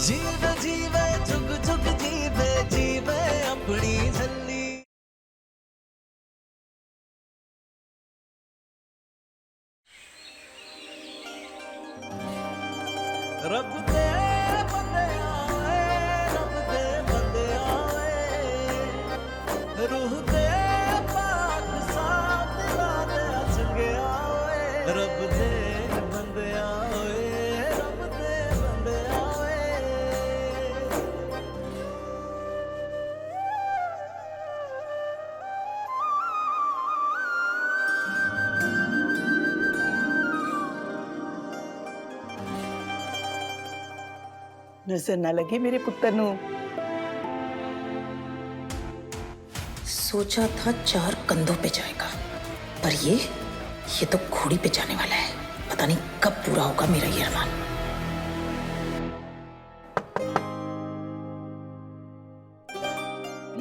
जीवे जीवे जुग जुग जीवे जीवे अपनी झल्ली। रब दे बंदे आए, रब दे बंदे आए, रूह दे पाक साथ दिला दे चंगे आए। रब दे बंदे आए, रब दे बंदे आए। नजर ना लगे मेरे पुत्र नू। सोचा था 4 कंधों पे जाएगा, पर ये तो घोड़ी पे जाने वाला है। पता नहीं कब पूरा होगा मेरा ये अरमान।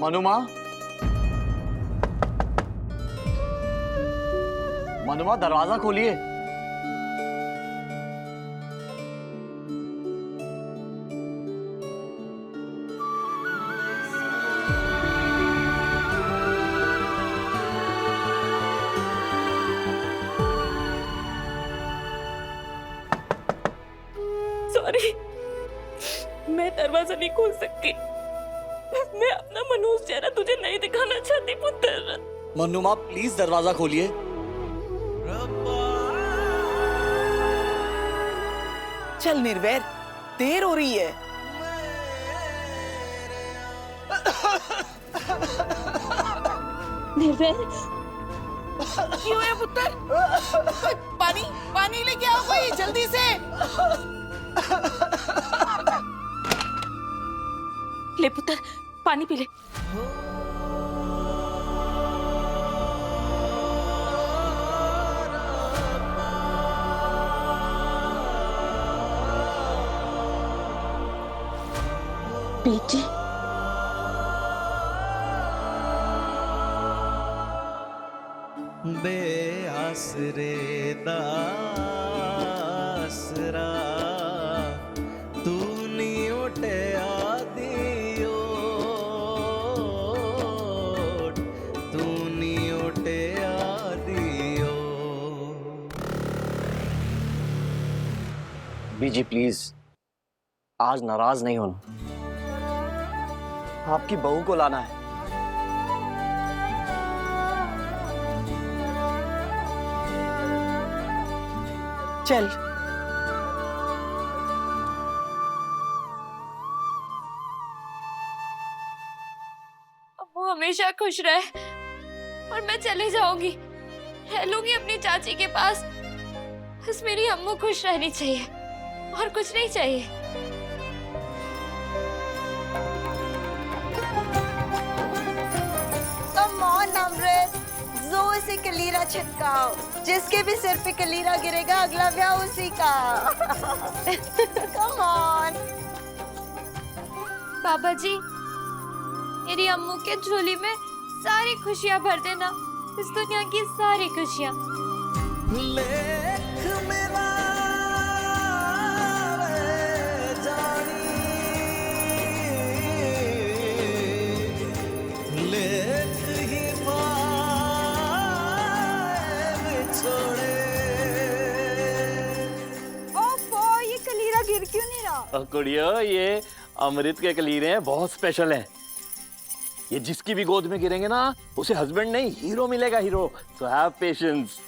मनुमा, मनुमा दरवाजा खोलिए। सॉरी, मैं दरवाजा नहीं खोल सकती। मैं अपना मनोज चेहरा तुझे नहीं दिखाना चाहती पुत्र। मनुमा प्लीज दरवाजा खोलिए। चल निर्वैर, देर हो रही है। निर्वैर, क्यों है पुत्र? पानी पानी लेके आओ कोई जल्दी से। ले पुत्र, पानी पी ले। बेटी, बेआसरे दासरा तू नी उठे आदियो, तू नी उठे आदियो। बीजी प्लीज आज नाराज नहीं होना, आपकी बहू को लाना है। चल वो हमेशा खुश रहे और मैं चले जाऊंगी, रह लूंगी अपनी चाची के पास। बस मेरी अम्मू खुश रहनी चाहिए और कुछ नहीं चाहिए। कम ऑन अमृत, जोर से कलीरा छिटकाओ। जिसके भी सिर पे कलीरा गिरेगा अगला ब्याह उसी का। Come on. बाबा जी, मेरी अम्मू के झोली में सारी खुशियां भर देना, इस दुनिया की सारी खुशियां। लेख मेरा वे जानी, लेख ही पाए छोड़े। ओफो, ये कलीरा गिर क्यों नहीं रहा? कुड़ियो, ये अमृत के कलीरे हैं, बहुत स्पेशल हैं। ये जिसकी भी गोद में गिरेंगे ना, उसे हस्बैंड नहीं हीरो मिलेगा, हीरो। So have patience.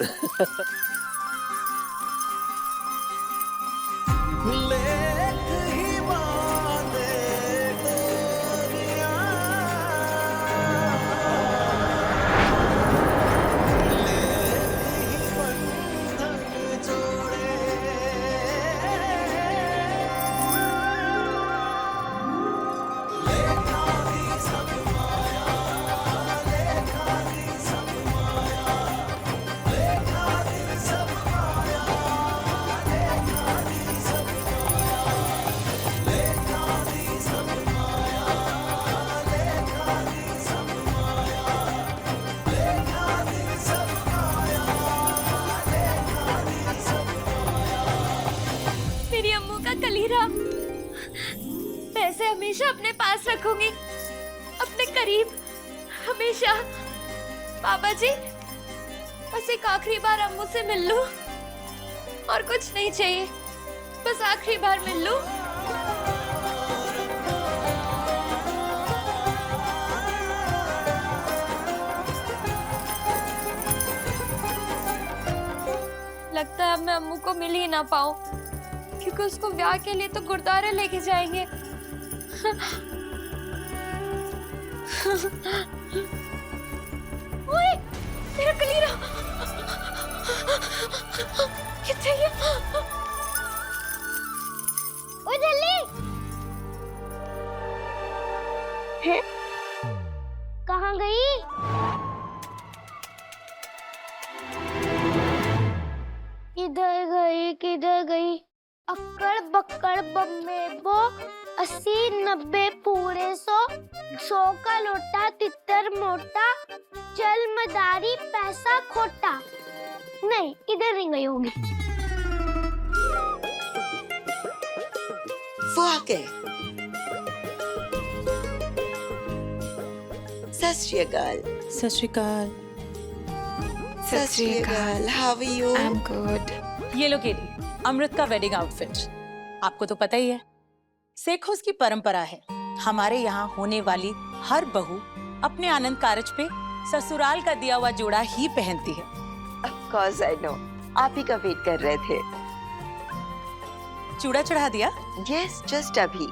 लेख ही बांधे डोरियां, लेख ही बंधन जोड़े। लेखा दी सब माया, लेखा दी सब माया, लेखा दी मैं इसे हमेशा अपने पास रखूंगी, अपने करीब, हमेशा। पापा जी, बस एक आखिरी बार अम्मू से मिल लूं, और कुछ नहीं चाहिए, बस आखिरी बार मिल लूं। लगता है अब मैं अम्मू को मिल ही ना पाऊं, क्योंकि उसको ब्याह के लिए तो गुरुद्वारे लेके जाएंगे। ओए, मेरा कलीरा किथे है? ओए जल्दी, कहाँ गई? किधर गई? अक्कड़ बक्कड़ बम्बे बो, 80 90 पूरे 100 का लोटा तितर मोटा, चल मदारी पैसा खोटा। नहीं, इधर नहीं गई होगी। वो आ गए। सत श्री अकाल। सत श्री अकाल। Sat Shri Akal. How are you? I am good. ये लो केरी, अमृत का वेडिंग आउटफिट। आपको तो पता ही है, सिखों की परंपरा है, हमारे यहाँ होने वाली हर बहू अपने आनंद कारज पे ससुराल का दिया हुआ जोड़ा ही पहनती है। Of course I know. आप ही का वेट कर रहे थे। चूड़ा चढ़ा दिया? Yes, just अभी।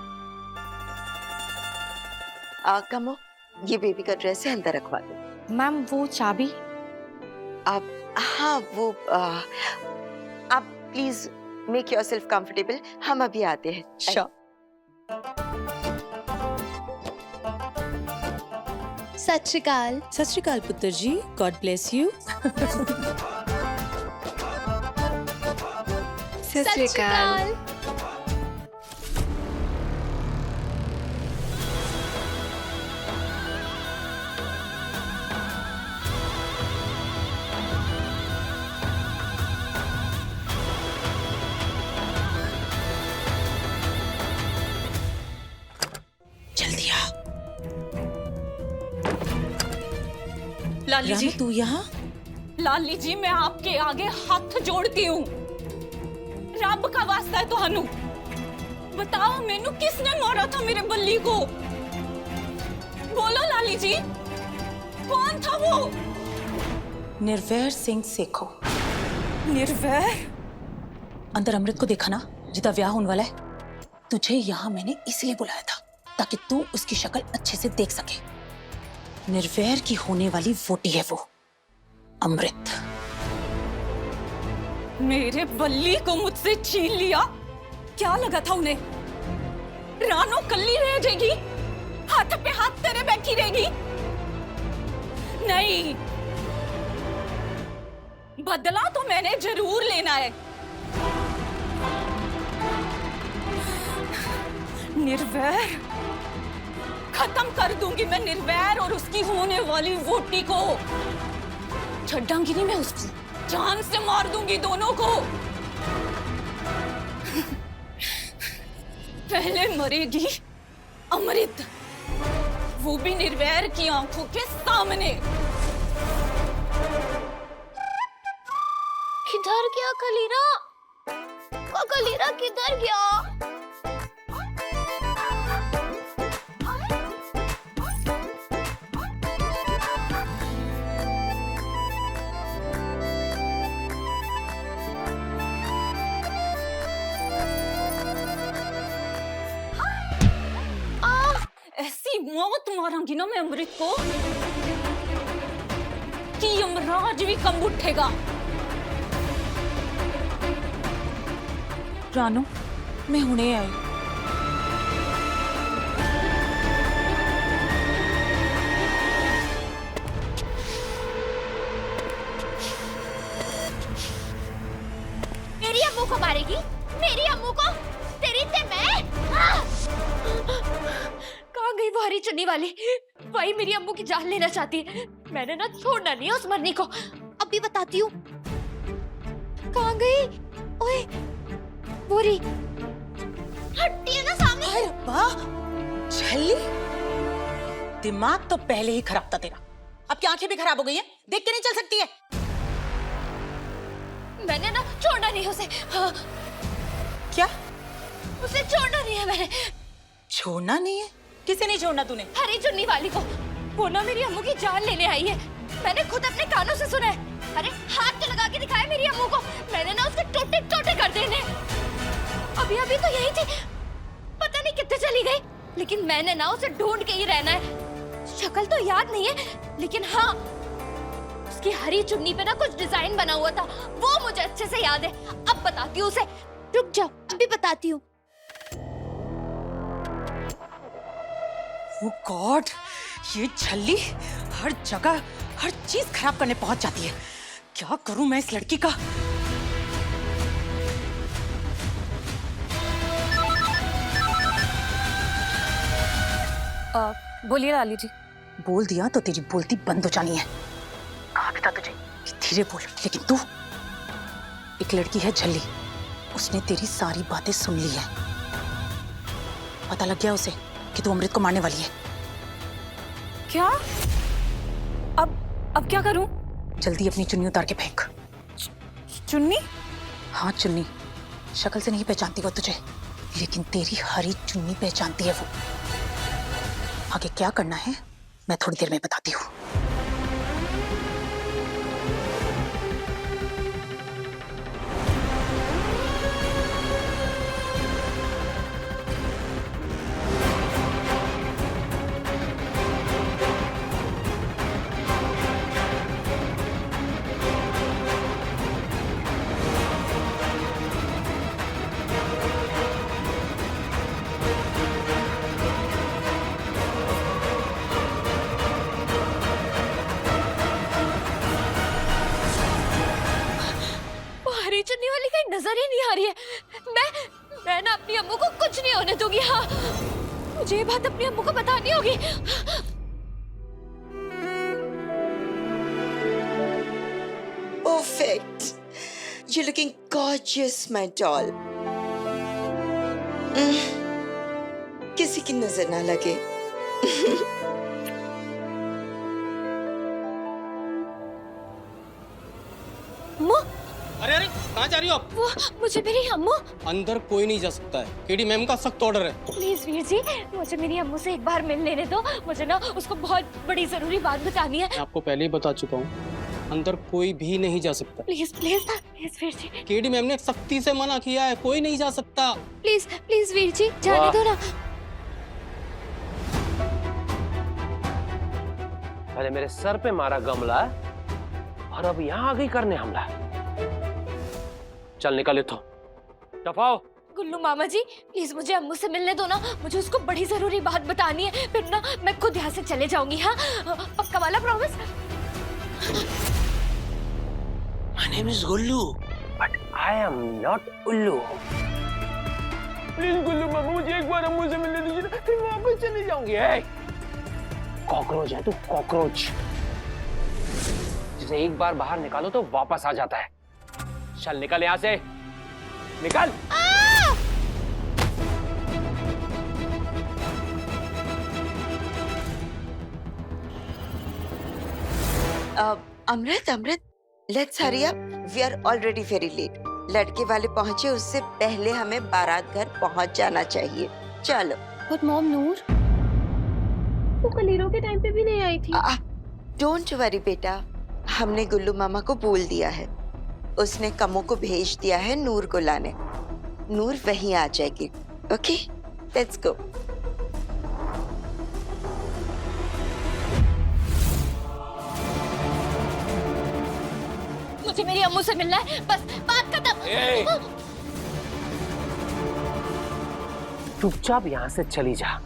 कमो, ये बेबी का ड्रेस है, अंदर रखवा दो। मैम, वो चाबी? हाँ, वो आप प्लीज मेक योरसेल्फ कंफर्टेबल, हम अभी आते हैं। Sure. सत श्री अकाल। सत श्री अकाल पुत्र जी, गॉड ब्लेस यू। सत श्री अकाल। जल्दी आ। लाली जी, रानू, तू यहाँ? लाली जी, मैं आपके आगे हाथ जोड़ती हूँ। रब का वास्ता है तुहानू, बताओ मैनू किसने मारा था मेरे बल्ली को? बोलो लाली जी, कौन था वो? निर्वैर सिंह सेखो। निर्वैर? अंदर अमृत को देखा ना, जिदा ब्याह होने वाला है। तुझे यहाँ मैंने इसलिए बुलाया था ताकि तू उसकी शक्ल अच्छे से देख सके। निर्वैर की होने वाली वोटी है वो, अमृत। मेरे बल्ली को मुझसे छीन लिया। क्या लगा था उन्हें? रानो कल्ली रह जाएगी, हाथ पे हाथ तेरे बैठी रहेगी? नहीं, बदला तो मैंने जरूर लेना है। निर्वैर खत्म कर दूंगी मैं, निर्वैर और उसकी होने वाली वोटी को। छड्डांगी नहीं मैं उसको, जान से मार दूंगी दोनों को। पहले मरेगी अमृत, वो भी निर्वैर की आंखों के सामने। किधर गया कलीरा? कलीरा किधर गया? ऐसी मौत मारूंगी ना मैं अमृत को कि यमराज भी कम उठेगा। रानू, मैं हुणे आई। मेरी अम्मू को मारेगी? मेरी अम्मू को? तेरी ते मैं? कहाँ गई वो हरी चुन्नी वाली? वही मेरी अम्मू की जान लेना चाहती है। मैंने ना छोड़ना नहीं है उस मरनी को। अभी बताती हूँ। कहाँ गई? ओए, बोरी हटती है ना सामने। हाय रब्बा, दिमाग तो पहले ही खराब था तेरा, अब की आंखें भी खराब हो गई है, देख के नहीं चल सकती है। मैंने ना छोड़ना नहीं उसे। हाँ, क्या उसे छोड़ना नहीं है मैंने। छोड़ना नहीं है? किसे नहीं छोड़ना तूने? हरी चुन्नी वाली को। वो ना मेरी अम्मू की जान लेने आई है, मैंने खुद अपने कानों से सुना है। अरे हाथ तो लगा के दिखाया मेरी अम्मू को, मैंने ना उसके टोटे टोटे कर देने। अभी अभी तो यही थी, पता नहीं कितने चली गई, लेकिन मैंने ना उसे ढूंढ के ही रहना है। शक्ल तो याद नहीं है, लेकिन हाँ उसकी हरी चुन्नी पे ना कुछ डिजाइन बना हुआ था, वो मुझे अच्छे से याद है। अब बताती हूँ उसे, रुक जाओ अभी बताती हूँ। ओह गॉड, ये झल्ली हर जगह हर चीज खराब करने पहुंच जाती है। क्या करूं मैं इस लड़की का? बोलिए लाली जी। बोल दिया तो तेरी बोलती बंद हो जानी है। कहा भी था तुझे कि धीरे बोल, लेकिन तू, एक लड़की है झल्ली, उसने तेरी सारी बातें सुन ली है। पता लग गया उसे कि तू अमृत को मारने वाली है। क्या? अब क्या करूं? जल्दी अपनी चुन्नी उतार के फेंक। चुन्नी? हाँ चुन्नी, शक्ल से नहीं पहचानती वो तुझे, लेकिन तेरी हरी चुन्नी पहचानती है वो। आगे क्या करना है मैं थोड़ी देर में बताती हूँ। हरी चुन्नी वाली कहीं नजर ही नहीं आ रही है। मैं ना अपनी अम्मू को कुछ नहीं होने दूंगी। हाँ, मुझे ये बात अपनी अम्मू को बतानी होगी। Perfect. You're looking gorgeous, my doll. किसी की नजर ना लगे। अम्मू, अरे अरे कहाँ जा रही हो आप? वो मुझे मेरी अम्मू। अंदर कोई नहीं जा सकता है, केडी मैम का सख्त ऑर्डर है। प्लीज वीर जी, मुझे मेरी अम्मू से एक बार मिल लेने दो। मुझे ना उसको बहुत बड़ी जरूरी बात बतानी है। मैं आपको पहले ही बता चुका हूँ, अंदर कोई भी नहीं जा सकता। Please please please Veer ji, KD ma'am ने सख्ती से मना किया है, कोई नहीं जा सकता। प्लीज प्लीज वीर जी, जाने दो ना। पहले मेरे सर पे मारा गमला और अब यहाँ आ गई करने हमला। चल निकल इत्थों, दफाओ। गुल्लू मामा जी, प्लीज मुझे अम्मू से मिलने दो ना, मुझे उसको बड़ी जरूरी बात बतानी है। फिर ना मैं खुद यहाँ से चले जाऊंगी। हाँ, पक्का वाला promise. My name is Gullu, but I am not Ullu. Please Gullu मामा, मुझे एक बार अम्मू से मिलने दीजिए ना, फिर वापस चली जाऊंगी। कॉकरोच है तू, कॉकरोच, जिसे एक बार बाहर निकालो तो वापस आ जाता है। चल निकल यहाँ से, निकल। अमृत, let's hurry up. We are already very late. लड़के वाले पहुंचे उससे पहले हमें बारात घर पहुंच जाना चाहिए। चलो। बट मॉम, नूर वो कलीरों के टाइम पे भी नहीं आई थी। डोंट वरी बेटा, हमने गुल्लू मामा को बोल दिया है, उसने कमों को भेज दिया है नूर को लाने। नूर वहीं आ जाएगी। Okay, let's go. मुझे मेरी अम्मू से मिलना है, बस बात खत्म। चुपचाप यहाँ से चली जा,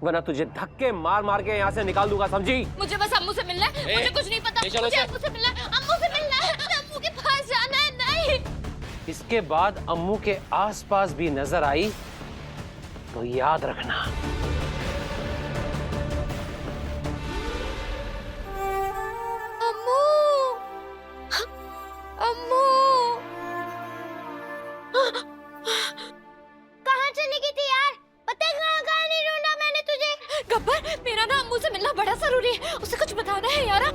वरना तुझे धक्के मार मार के यहाँ से निकाल दूंगा, समझी? मुझे बस अम्मू से मिलना है, मुझे कुछ नहीं पता। मुझे अम्मू से मिलना है, अम्मू से मिलना है, अम्मू के पास जाना है। नहीं, इसके बाद अम्मू के आसपास भी नजर आई तो याद रखना। अम्मू, अम्मू कहाँ चली गई थी यार? पता है कहाँ कहाँ नहीं ढूंढा मैंने तुझे। गब्बर, मेरा ना अम्मू अम्मू से मिलना बड़ा जरूरी है, उसे कुछ बताना है यारा।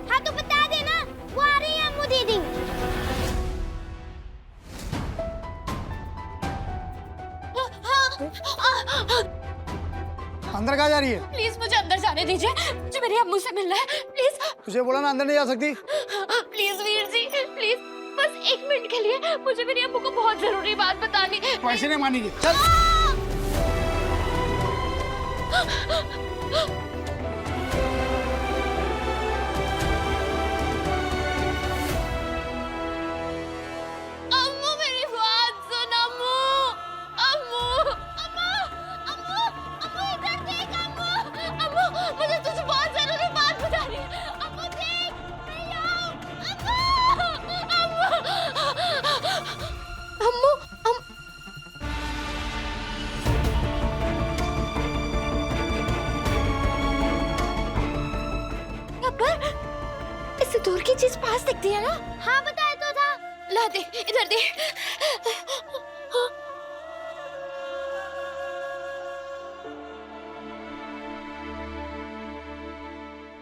हाँ तो बता देना, वो आ रही है अम्मू दीदी। अंदर कहाँ जा रही है? प्लीज मुझे अंदर जाने दीजिए, मुझे मेरी अम्मू से मिलना है प्लीज। तुझे बोला ना अंदर नहीं जा सकती। प्लीज वीर जी प्लीज, बस 1 मिनट के लिए मुझे मेरी अम्मू को बहुत जरूरी बात बतानी है। पैसे नहीं मानेगी, चल। अम्मू मेरी बात सुन, अम्मू अम्मू अम्मू अम्मू अम्मू इधर देख, अम्मू अम्मू मुझे तुझे बहुत जरूरी बात बतानी है। अम्मू देख, मैं यहाँ हूँ। अम्मू अम्मू अम्मू अब्बा, इससे दूर की चीज पास दिखती है ना? हाँ बताया तो था। ला दे, इधर दे।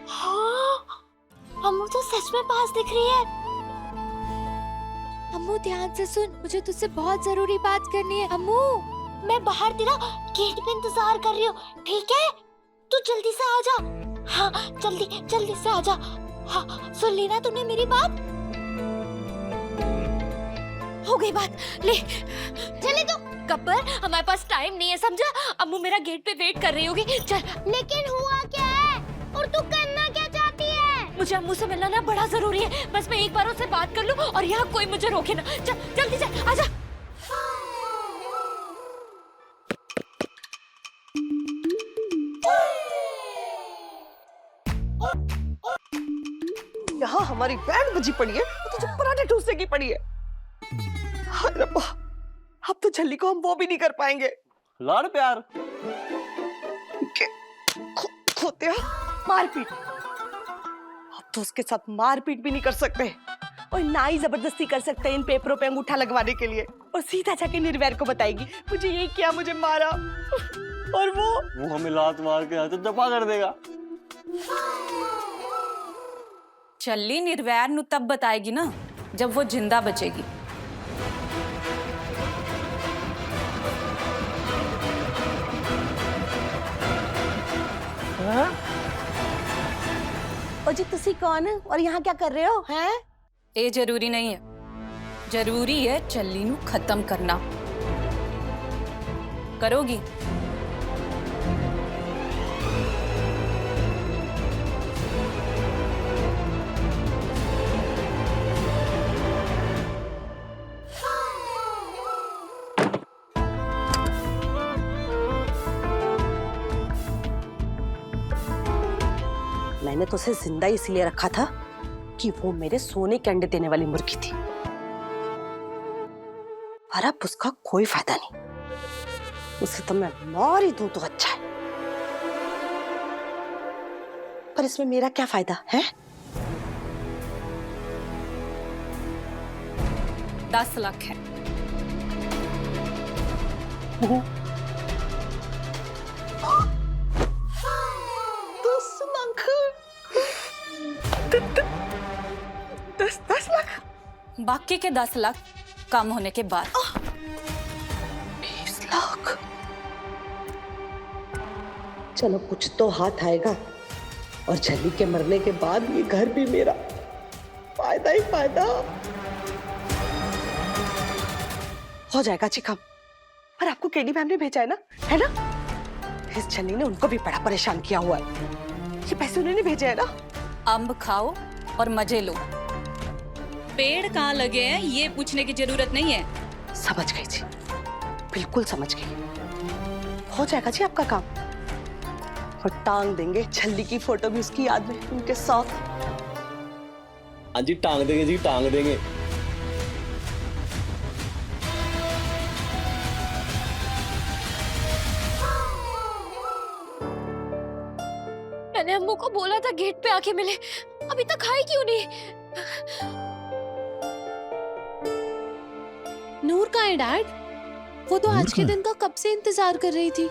हाँ, अम्मू तो सच में पास दिख रही है। अम्मू ध्यान से सुन, मुझे तुझसे बहुत जरूरी बात करनी है। अम्मू, मैं बाहर तेरा गेट पे इंतजार कर रही हूँ, ठीक है? तू जल्दी से आ जा। हाँ, जल्दी जल्दी से आ जा। हाँ, सुन ली ना तूने मेरी बात? हो गई बात, ले चले तो। गब्बर, हमारे पास टाइम नहीं है, समझा? अम्मू मेरा गेट पे वेट कर रही होगी, चल। लेकिन हुआ क्या है और तू करना क्या चाहती है? मुझे अम्मू से मिलना ना बड़ा जरूरी है, बस मैं एक बार उससे बात कर लूं और यहाँ कोई मुझे रोके ना। चल जल्दी चल, आजा। यहाँ हमारी बैंड बजी पड़ी है और तुझे पराठे ठूसने की पड़ी है। हाय रब्बा, अब तो झल्ली को हम वो भी नहीं कर पाएंगे। लाड़ प्यार खोतिया, मारपीट। अब तो उसके साथ मारपीट भी नहीं कर सकते और ना ही जबरदस्ती कर सकते इन पेपरों पे अंगूठा लगवाने के लिए। और सीधा जाके निर्वैर को बताएगी मुझे यही किया, मुझे मारा। और वो हमें लात मार के तो दफा कर देगा। चल्ली निर्वैर नु तब बताएगी ना जब वो जिंदा बचेगी। ओ जी, तुसी कौन और यहाँ क्या कर रहे हो? हैं? ये जरूरी नहीं है, जरूरी है चल्ली नु खत्म करना। करोगी? मैंने तो उसे जिंदा इसलिए रखा था कि वो मेरे सोने के अंडे देने वाली मुर्गी थी, पर अब उसका कोई फायदा नहीं। उसे तो मैं मार ही दूं तो अच्छा है, पर इसमें मेरा क्या फायदा है? 10 लाख है। 10 लाख? बाकी के 10 लाख कम होने के बाद। 20 लाख? चलो कुछ तो हाथ आएगा, और झल्ली के मरने के बाद ये घर भी मेरा। फायदा ही फायदा हो जाएगा जी काम। पर आपको केडी मैम ने भेजा है ना? इस झल्ली ने उनको भी बड़ा परेशान किया हुआ है। ये पैसे उन्होंने भेजे है ना? अंब खाओ और मजे लो। पेड़ कहाँ लगे हैं ये पूछने की जरूरत नहीं है। समझ गई जी, बिल्कुल समझ गई। हो जाएगा जी आपका काम, और टांग देंगे झल्ली की फोटो भी उसकी याद में उनके साथ। हाँ जी, टांग देंगे जी, टांग देंगे। मैंने अम्मू को बोला था गेट पे आके मिले, अभी तक आई क्यों नहीं? नूर कहाँ है डैड? वो तो आज के दिन का कब से इंतजार कर रही थी।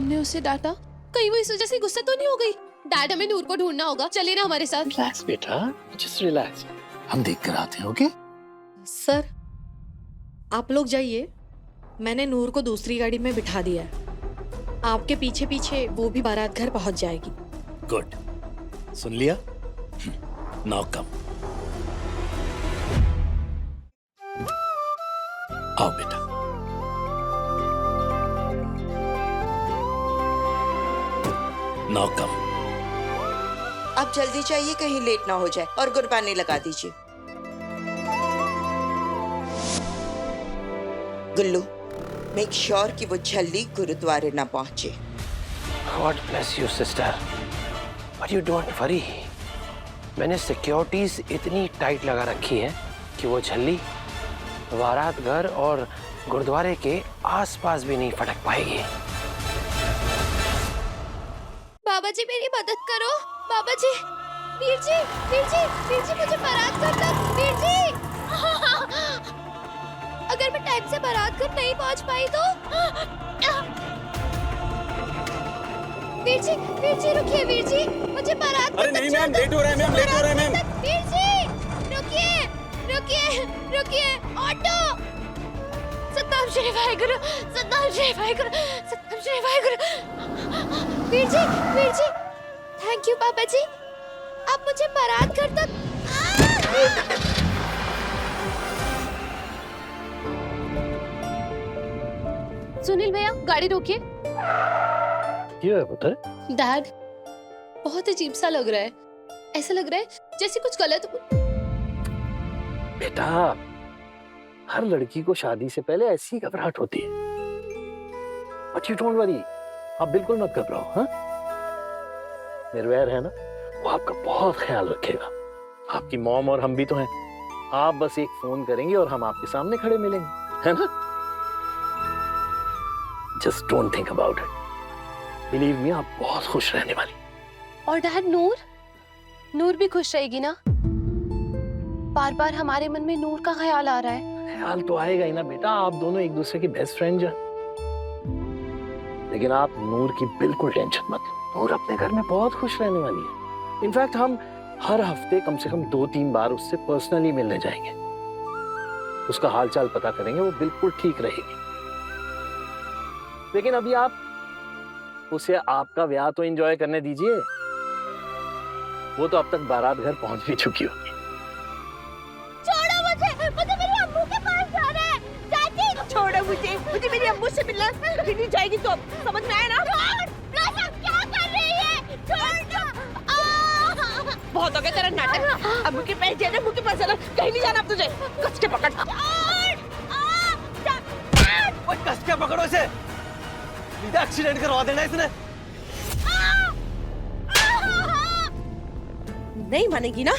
हमने उसे डांटा, कहीं वो इस वजह से गुस्सा तो नहीं हो गई? डैड, हमें नूर को ढूंढना होगा, चलिए ना हमारे साथ। रिलैक्स बेटा, जस्ट रिलैक्स, हम देख कर आते हैं। ओके सर, आप लोग जाइए, मैंने नूर को दूसरी गाड़ी में बिठा दिया है। आपके पीछे पीछे वो भी बारात घर पहुंच जाएगी। गुड, सुन लिया? नाउ कम, आओ बेटा। Now come. आप जल्दी चाहिए, कहीं लेट ना हो जाए, और गुरबानी लगा दीजिए। गुल्लू, मेक श्योर कि वो झल्ली गुरुद्वारे ना पहुंचे। God bless you, sister. But you don't worry. मैंने सिक्योरिटीज इतनी टाइट लगा रखी है कि वो झल्ली बारात घर और गुरुद्वारे के आसपास भी नहीं फटक पाएगी। बाबा जी मेरी मदद करो, बाबा जी। वीर जी, वीर जी, वीर जी, मुझे बारात घर तक, वीर जी। अगर मैं टाइम से बारात घर नहीं पहुंच पाई तो? वीर जी रुकिए, वीर जी, मुझे बारात घर। अरे नहीं मैम, लेट हो रहा है मैम, लेट हो रहा है मैम। वीर जी रुकिए, रुकिए, रुकिए, ऑटो। सतनाम श्री वाहेगुरु, सतनाम श्री वाहेगुरु, सतनाम श्री वाहेगुरु। वीर जी, थैंक यू बाबा जी, आप मुझे बारात घर तक। सुनील भैया, गाड़ी रोकिए। क्यों है पुत्र? डैड, बहुत अजीब सा लग रहा है, ऐसा लग रहा है जैसे कुछ गलत। बेटा, हर लड़की को शादी से पहले ऐसी घबराहट होती है। बट यू डोंट वरी, आप बिल्कुल मत घबराओ। हाँ, निर्वैर है ना, वो आपका बहुत ख्याल रखेगा। आपकी मॉम और हम भी तो हैं। आप बस एक फोन करेंगे और हम आपके सामने खड़े मिलेंगे, है ना? Just don't think about it. Believe me, आप बहुत खुश रहने वाली। और डैड, नूर भी खुश रहेगी ना? बार बार हमारे मन में नूर का ख्याल आ रहा है। ख्याल तो आएगा ही ना बेटा, आप दोनों एक दूसरे की बेस्ट फ्रेंड हैं। लेकिन आप नूर की बिल्कुल टेंशन मत लो, नूर अपने घर में बहुत खुश रहने वाली है। इनफैक्ट हम हर हफ्ते कम से कम 2-3 बार उससे पर्सनली मिलने जाएंगे, उसका हालचाल पता करेंगे, वो बिल्कुल ठीक रहेगी। लेकिन अभी आप उसे आपका ब्याह तो एंजॉय करने दीजिए, वो तो अब तक बारात घर पहुंच भी चुकी होगी। छोड़ो मुझे मेरी अम्मू के पास जाना है। चाची, छोड़ो मुझे मेरी अम्मू से मिलना कहीं नहीं जाएगी, तो अब समझ में आया ना? क्या कर रही है? छोड़ दो। बहुत हो गया तेरा नाटक। अम्मू के पास जाना, अम्मू के पास जाना, कहीं नहीं जाना अब तुझे। कस के पकड़। ओए कस के पकड़ो इसे, सीधा एक्सीडेंट करवा देना इसने। नहीं मानेगी ना?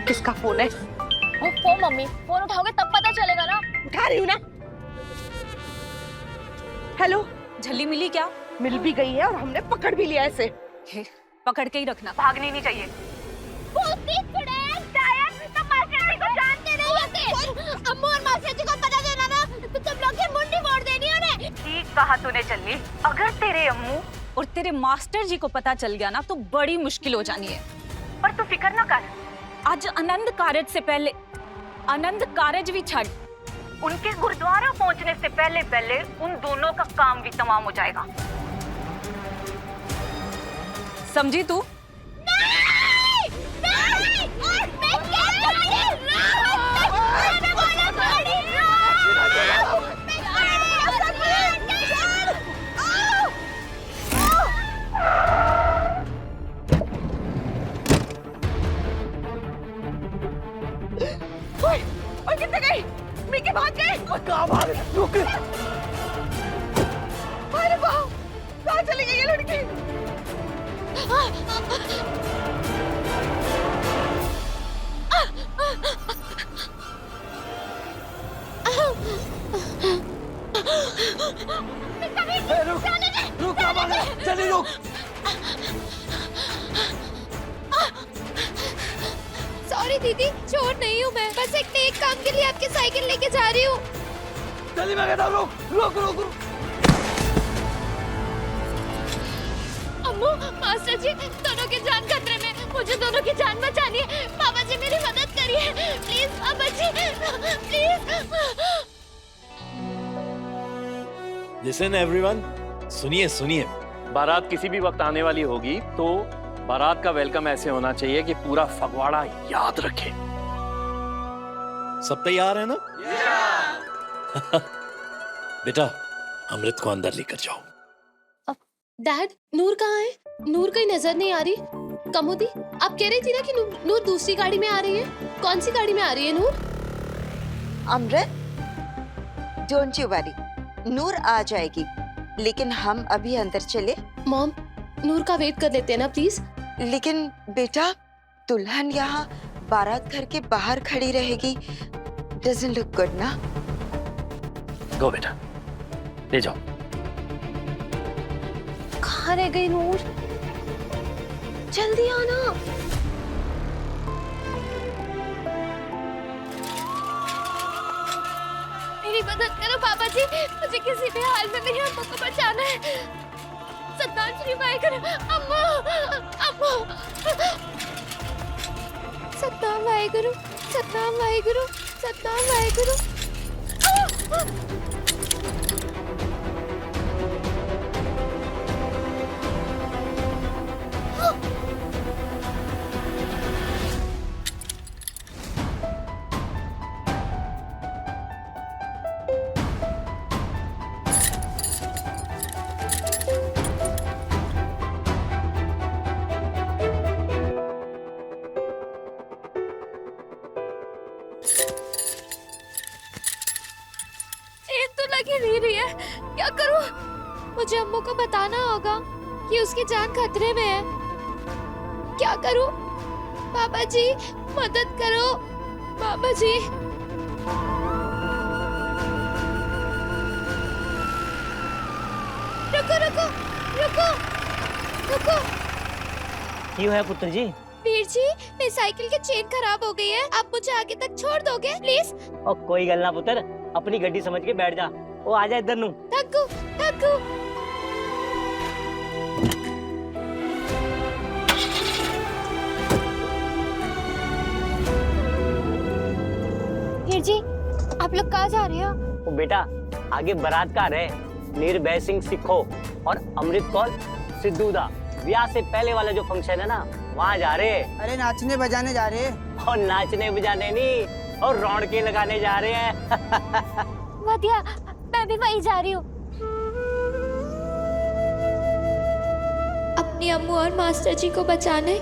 किसका फोन है? वो मम्मी, फोन उठाओगे तब पता चलेगा ना। उठा रही हूँ ना। हेलो, झल्ली मिली क्या? मिल भी गई है और हमने पकड़ भी लिया इसे। पकड़ के ही रखना, भागनी नहीं चाहिए। अम्मू और मासी जी को पता देना ना, तो तुम लोग की मुंडी मोड़ देनी उन्हें। ठीक कहा तूने चल्ली, अगर तेरे अम्मू और तेरे मास्टर जी को पता चल गया ना तो बड़ी मुश्किल हो जानी है। पर तू फिक्र ना कर, आज आनंद कारज से पहले, आनंद कारज भी छड़, उनके गुरुद्वारा पहुंचने से पहले पहले उन दोनों का काम भी तमाम हो जाएगा। समझी तू? कितने गई? मिकी भाग गई। कहाँ भाग? रुक। अरे वाह, कहाँ चली गई ये लड़की? रुक, रुक, कहाँ भाग रहा? चली रुक। सॉरी दीदी, चोर नहीं हूँ मैं, बस एक नेक काम के लिए आपकी साइकिल लेके जा रही हूँ। जल्दी मैं कहता हूँ रुक रुक रुक रुक। अम्मू, मास्टर जी, दोनों की जान खतरे में, मुझे दोनों की जान बचानी है। बाबा जी मेरी मदद करिए प्लीज, बाबा जी प्लीज। लिसन एवरीवन, सुनिए सुनिए। बारात किसी भी वक्त आने वाली होगी तो बारात का वेलकम ऐसे होना चाहिए कि पूरा फगवाड़ा याद रखे। सब तैयार है ना? बेटा, अमृत को अंदर लेकर जाओ। डैड, नूर कहाँ है? नूर कहीं नजर नहीं आ रही। कमोदी, आप कह रही थी ना कि नूर दूसरी गाड़ी में आ रही है। कौन सी गाड़ी में आ रही है नूर? अमृत, डोंट यू वरी, नूर आ जाएगी, लेकिन हम अभी अंदर चले। मॉम, नूर का वेट कर लेते हैं ना प्लीज। लेकिन बेटा, दुल्हन यहाँ बारात घर के बाहर खड़ी रहेगी, डजंट लुक गुड ना। गो बेटा, ले जाओ। कहाँ रह गई नूर? जल्दी आना। मेरी मदद करो बाबा जी, मुझे किसी भी हाल में मेरी अम्मू को बचाना है। सत्तान श्री भाई करो। अम्मू, अम्मू। सत्तान भाई गुरु, सत्तान भाई गुरु, सत्तान भाई गुरु। लगी नहीं रही है, क्या करूं? मुझे अम्मू को बताना होगा कि उसकी जान खतरे में है। क्या करूं? बाबा जी मदद करो, बाबा जी। रुको रुको रुको रुको। क्यों है पुत्र जी? वीर जी, मेरी साइकिल की चेन खराब हो गई है, आप मुझे आगे तक छोड़ दोगे प्लीज? और कोई गल ना पुत्र, अपनी गड्डी समझ के बैठ जा। वो आ जा इधर नू। थक्कू थक्कू। वीर जी, आप लोग कहाँ जा रहे हो? वो बेटा, आगे बारात का है निर्भय सिंह सिखो और अमृत कौर सिद्धू दा ब्याह से पहले वाला जो फंक्शन है ना, वहाँ जा रहे हैं। अरे नाचने बजाने जा रहे हैं। और नाचने बजाने नहीं, और रौनके लगाने जा रहे हैं। वधिया, मैं भी वहीं जा रही हूँ। अपनी अम्मू और मास्टर जी को बचाने।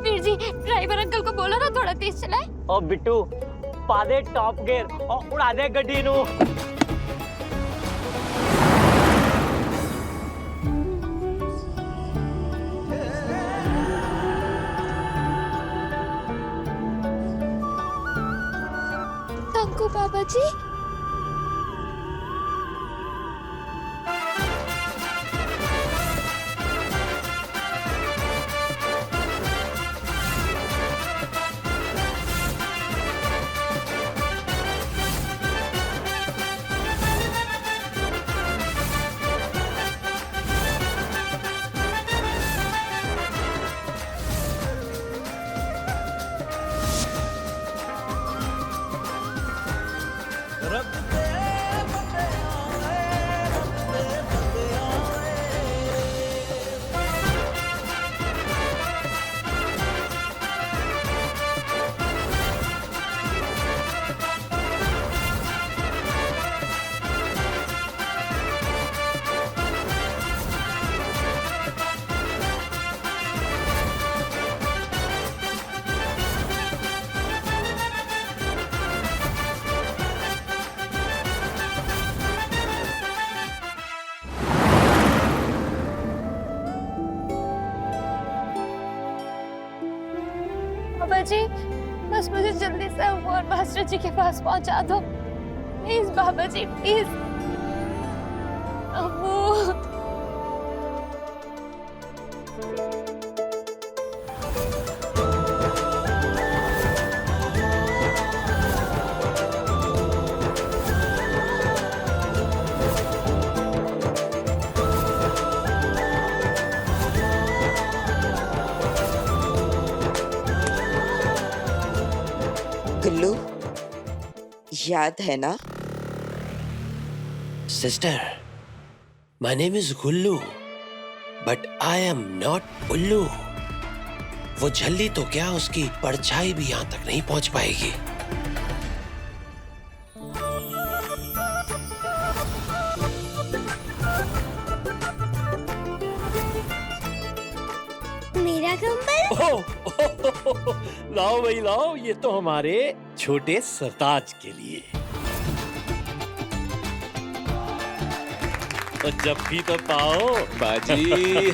वीर जी, ड्राइवर अंकल को बोलो ना थोड़ा तेज चलाए। और बिट्टू, पा दे टॉप गियर और उड़ा दे गड्डी नू। थैंक यू बाबा जी। बाबा जी, बस मुझे जल्दी से अम्मू और मास्टर जी के पास पहुंचा दो प्लीज। बाबा जी प्लीज। अम्मू। याद है ना? Sister, my name is Gullu, but I am not उल्लू। वो झल्ली तो क्या, उसकी परछाई भी यहाँ तक नहीं पहुंच पाएगी। मेरा कंबल। लाओ भाई लाओ, ये तो हमारे छोटे सरताज के लिए। तो जब भी तो पाओ बाजी।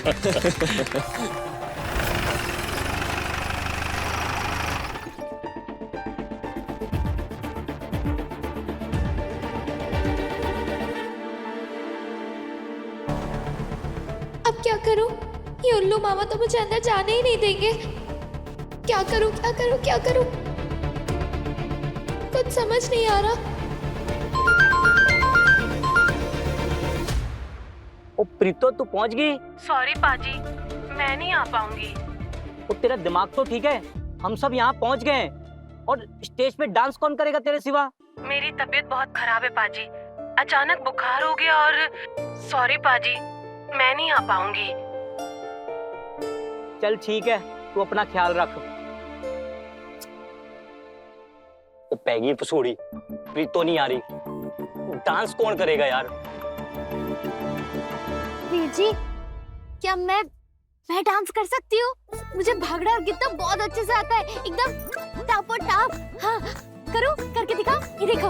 अब क्या करूं? ये उल्लू मामा तो मुझे अंदर जाने ही नहीं देंगे। क्या करूं, क्या करूं, क्या करूं? कुछ समझ नहीं आ रहा। ओ प्रीतो, तू पहुंच गई? सॉरी पाजी, मैं नहीं आ पाऊंगी। ओ तेरा दिमाग तो ठीक है? हम सब यहाँ पहुंच गए हैं और स्टेज पे डांस कौन करेगा तेरे सिवा? मेरी तबीयत बहुत खराब है पाजी, अचानक बुखार हो गया और सॉरी पाजी, मैं नहीं आ पाऊंगी। चल ठीक है, तू अपना ख्याल रख। तो पैगी पसूड़ी, प्रीतो नहीं आ रही, डांस कौन करेगा यार? वीर जी, क्या मैं डांस कर सकती हूँ? मुझे भागड़ा और गिद्दा बहुत अच्छे से आता है, एकदम टापो टाप। हाँ, करो, करके दिखाओ, ये देखो।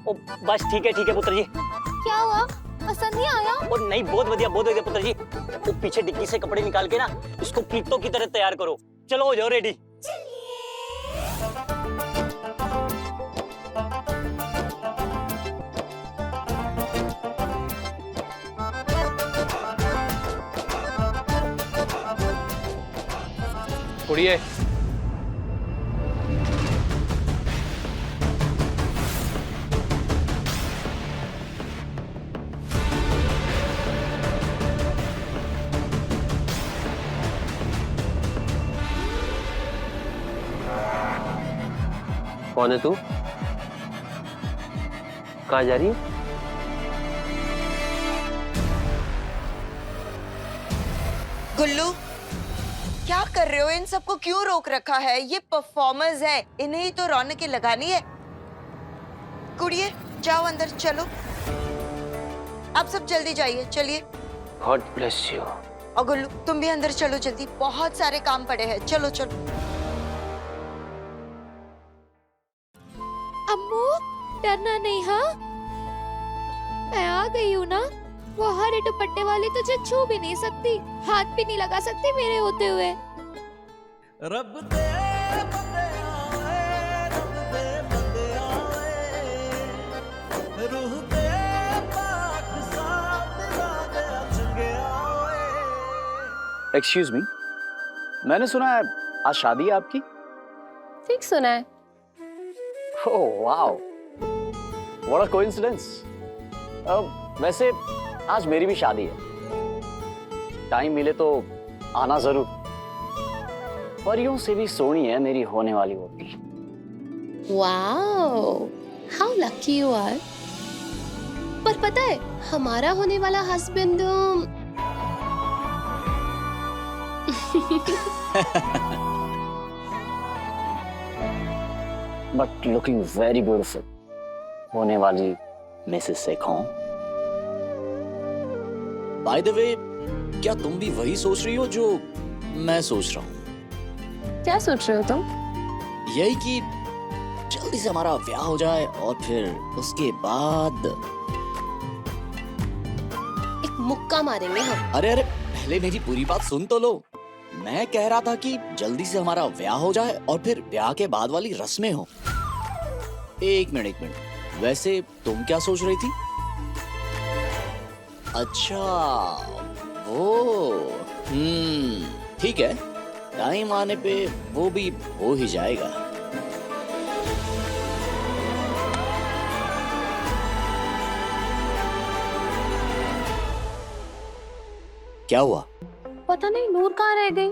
ओ बस ठीक है पुत्र जी। क्या हुआ? पसंद नहीं आया? और नहीं, बहुत बढ़िया पुत्र जी। वो पीछे डिक्की से कपड़े निकाल के ना इसको प्रीतो की तरह तैयार करो। चलो हो जाओ रेडी। उड़िए। कौन है तू? कहाँ जा रही है? गुल्लू, क्या कर रहे हो? इन सबको क्यों रोक रखा है? ये परफॉर्मर्स है, इन्हें ही तो रौनकें लगानी है। कुड़िए, जाओ अंदर, चलो। आप सब जल्दी जाइए, चलिए। God bless you. और गुल्लू, तुम भी अंदर चलो जल्दी, बहुत सारे काम पड़े हैं। चलो चलो। अम्मू, डरना नहीं। हाँ, मैं आ गई हूँ ना। वो हरे दुपट्टे वाली तुझे छू भी नहीं सकती, हाथ भी नहीं लगा सकती मेरे होते हुए। रब दे बंदे आए, रब दे बंदे आए, रूह दे पाक साथ रात चंगे आए। एक्सक्यूज मी, मैंने सुना है आज शादी है आपकी? ठीक सुना है। Oh wow, what a coincidence. वैसे आज मेरी भी शादी है, टाइम मिले तो आना जरूर। परियों से भी सोनी है मेरी होने वाली वोटी। Wow, how lucky you are. पर पता है, हमारा होने वाला husband but looking very beautiful, होने वाली मिसेस शेखों। बाय द वे, क्या तुम भी वही सोच रही हो जो मैं सोच रहा हूँ? क्या सोच रहे हो तुम? यही कि जल्दी से हमारा ब्याह हो जाए और फिर उसके बाद एक मुक्का मारेंगे हम। अरे अरे, पहले मेरी पूरी बात सुन तो लो। मैं कह रहा था कि जल्दी से हमारा ब्याह हो जाए और फिर ब्याह के बाद वाली रस्में हो। एक मिनट, वैसे तुम क्या सोच रही थी? अच्छा, वो ठीक है, टाइम आने पे वो भी हो ही जाएगा। क्या हुआ? पता नहीं नूर कहाँ रह गई।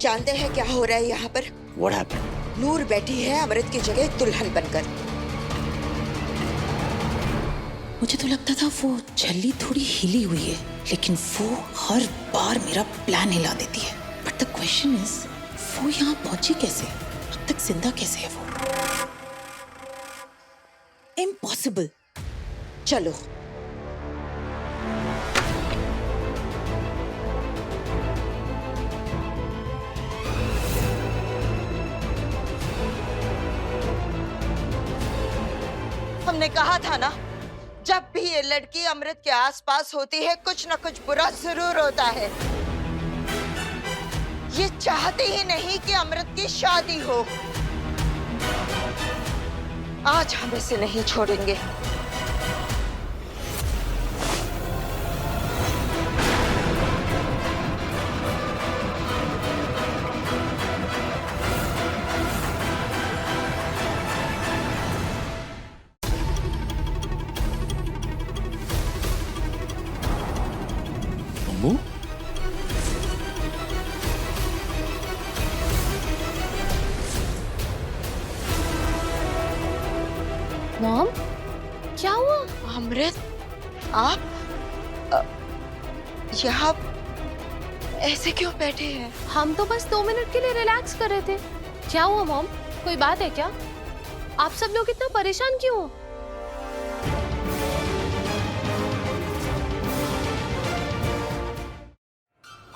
जानते हैं क्या हो रहा है यहाँ पर? What happened? नूर बैठी है अमृत की जगह दुल्हन बनकर। मुझे तो लगता था वो झल्ली थोड़ी हिली हुई है, लेकिन वो हर बार मेरा प्लान हिला देती है। बट द क्वेश्चन इज, वो यहाँ पहुंची कैसे? अब तक जिंदा कैसे है वो? इम्पॉसिबल। चलो हमने कहा था ना, जब भी ये लड़की अमृत के आसपास होती है कुछ ना कुछ बुरा जरूर होता है। ये चाहते ही नहीं कि अमृत की शादी हो। आज हम इसे नहीं छोड़ेंगे। अम्मू? मॉम, क्या हुआ? अमृत, आप यहाँ ऐसे क्यों बैठे हैं? हम तो बस 2 मिनट के लिए रिलैक्स कर रहे थे। क्या हुआ मॉम? कोई बात है क्या? आप सब लोग इतना परेशान क्यों हो?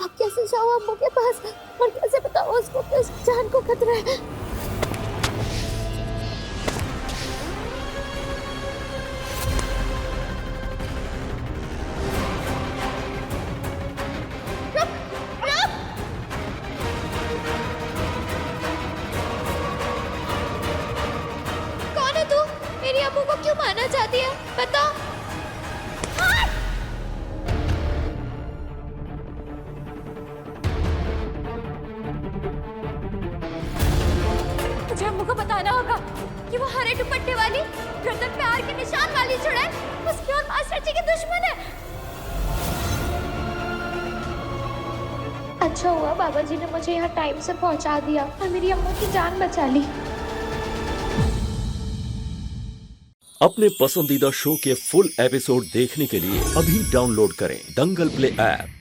आप कैसे जाओ अम्मू के पास और कैसे बताओ उसको कि उसकी जान को खतरा है? कौन है तू? मेरी अम्मू को क्यों मारना चाहती है? बता। मुझे अम्मू को बताना होगा कि वो हरे दुपट्टे वाली गर्दन पे हार के निशान वाली चुड़ैल उसकी और मास्टर जी की दुश्मन है। अच्छा हुआ बाबा जी ने मुझे यहाँ टाइम से पहुँचा दिया और मेरी अम्मू की जान बचा ली। अपने पसंदीदा शो के फुल एपिसोड देखने के लिए अभी डाउनलोड करें दंगल प्ले ऐप।